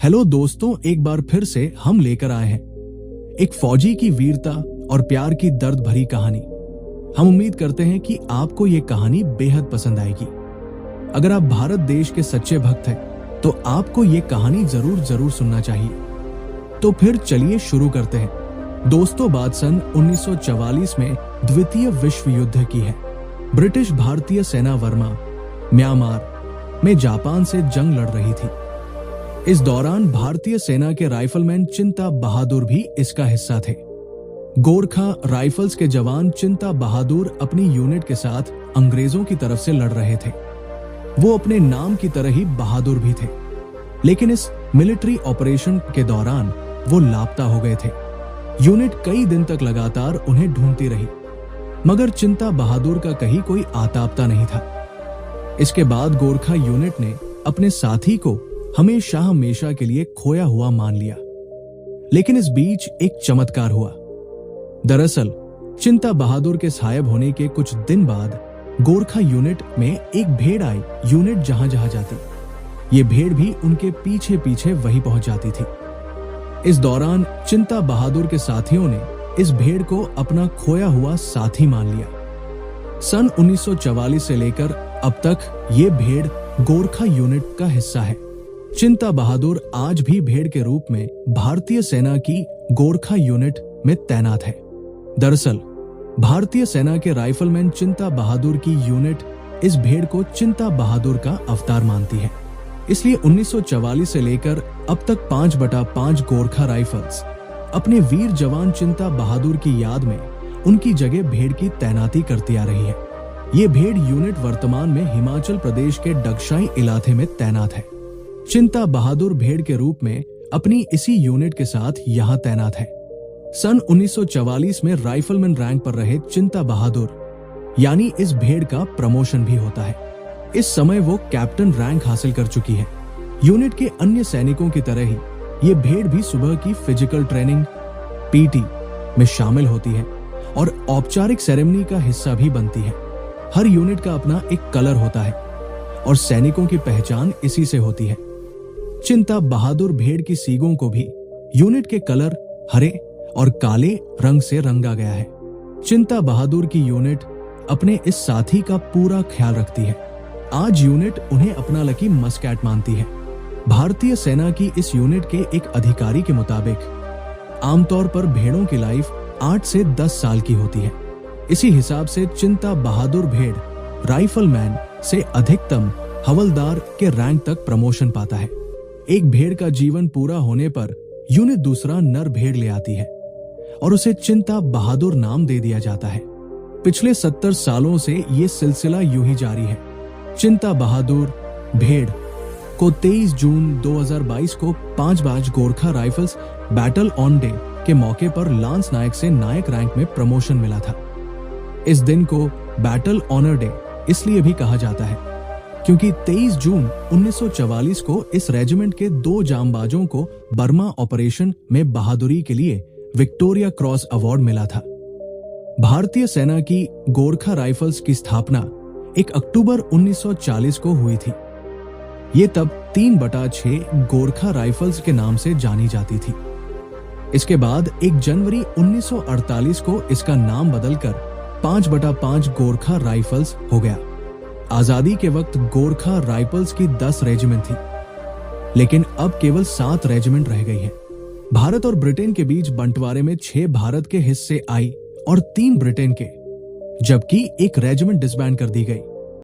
Hello दोस्तों, एक बार फिर से हम लेकर आए हैं एक फौजी की वीरता और प्यार की दर्द भरी कहानी। हम उम्मीद करते हैं कि आपको ये कहानी बेहद पसंद आएगी। अगर आप भारत देश के सच्चे भक्त हैं तो आपको ये कहानी जरूर सुनना चाहिए। तो फिर चलिए शुरू करते हैं। दोस्तों, बात सन 1944 में द्वितीय विश्व युद्ध की है। ब्रिटिश भारतीय सेना वर्मा म्यांमार में जापान से जंग लड़ रही थी। इस दौरान भारतीय सेना के राइफलमैन चिंता बहादुर भी इसका हिस्सा थे। गोरखा राइफल्स के जवान चिंता बहादुर अपनी यूनिट के साथ अंग्रेजों की तरफ से लड़ रहे थे। वो अपने नाम की तरह ही बहादुर भी थे, लेकिन इस मिलिट्री ऑपरेशन के दौरान वो लापता हो गए थे। यूनिट कई दिन तक लगातार उन्हें ढूंढती रही, मगर चिंता बहादुर का कहीं कोई आता नहीं था। इसके बाद गोरखा यूनिट ने अपने साथी को हमेशा के लिए खोया हुआ मान लिया। लेकिन इस बीच एक चमत्कार हुआ। दरअसल चिंता बहादुर के सायब होने के कुछ दिन बाद गोरखा यूनिट में एक भेड़ आई। यूनिट जहां जाती, ये भेड़ भी उनके पीछे वही पहुंच जाती थी। इस दौरान चिंता बहादुर के साथियों ने इस भेड़ को अपना खोया हुआ साथी मान लिया। सन 1944 से लेकर अब तक ये भेड़ गोरखा यूनिट का हिस्सा है। चिंता बहादुर आज भी भेड़ के रूप में भारतीय सेना की गोरखा यूनिट में तैनात है। दरअसल भारतीय सेना के राइफलमैन चिंता बहादुर की यूनिट इस भेड़ को चिंता बहादुर का अवतार मानती है। इसलिए 1944 से लेकर अब तक 5/5 गोरखा राइफल्स अपने वीर जवान चिंता बहादुर की याद में उनकी जगह भेड़ की तैनाती करती आ रही है। ये भेड़ यूनिट वर्तमान में हिमाचल प्रदेश के डगशाई इलाके में तैनात है। चिंता बहादुर भेड़ के रूप में अपनी इसी यूनिट के साथ यहाँ तैनात है। सन 1944 में राइफलमैन रैंक पर रहे चिंता बहादुर यानी इस भेड़ का प्रमोशन भी होता है। इस समय वो कैप्टन रैंक हासिल कर चुकी है। यूनिट के अन्य सैनिकों की तरह ही ये भेड़ भी सुबह की फिजिकल ट्रेनिंग पीटी में शामिल होती है और औपचारिक सेरेमनी का हिस्सा भी बनती है। हर यूनिट का अपना एक कलर होता है और सैनिकों की पहचान इसी से होती है। चिंता बहादुर भेड़ की सींगों को भी यूनिट के कलर हरे और काले रंग से रंगा गया है। चिंता बहादुर की यूनिट अपने इस साथी का पूरा ख्याल रखती है। आज यूनिट उन्हें अपना लकी मस्कैट मानती है। भारतीय सेना की इस यूनिट के एक अधिकारी के मुताबिक आमतौर पर भेड़ों की लाइफ 8 से 10 साल की होती है। इसी हिसाब से चिंता बहादुर भेड़ राइफलमैन से अधिकतम हवलदार के रैंक तक प्रमोशन पाता है। एक भेड़ का जीवन पूरा होने पर यूनिट दूसरा नर भेड़ ले आती है और उसे चिंता बहादुर नाम दे दिया जाता है। पिछले 70 सालों से ये सिलसिला यूं ही जारी है। चिंता बहादुर भेड़ को 23 जून 2022 को 5 Gorkha rifles battle on day के मौके पर लांस नायक से नायक रैंक में प्रमोशन मिला था। इस दिन को बैटल ऑनर डे इसलिए भी कहा जाता है क्योंकि 23 जून 1944 को इस रेजिमेंट के 2 जांबाजों को बर्मा ऑपरेशन में बहादुरी के लिए विक्टोरिया क्रॉस अवार्ड मिला था। भारतीय सेना की गोरखा राइफल्स की स्थापना 1 अक्टूबर 1940 को हुई थी। ये तब 3/6 गोरखा राइफल्स के नाम से जानी जाती थी। इसके बाद 1 जनवरी 1948 को इसका नाम बदलकर 5/5 गोरखा राइफल्स हो गया। आजादी के वक्त गोरखा राइफल्स की 10 रेजिमेंट थी, लेकिन अब केवल 7 रेजिमेंट रह गई है। भारत और ब्रिटेन के बीच बंटवारे में 6 भारत के हिस्से आई और 3 ब्रिटेन के, जबकि 1 रेजिमेंट डिसबैंड कर दी गई।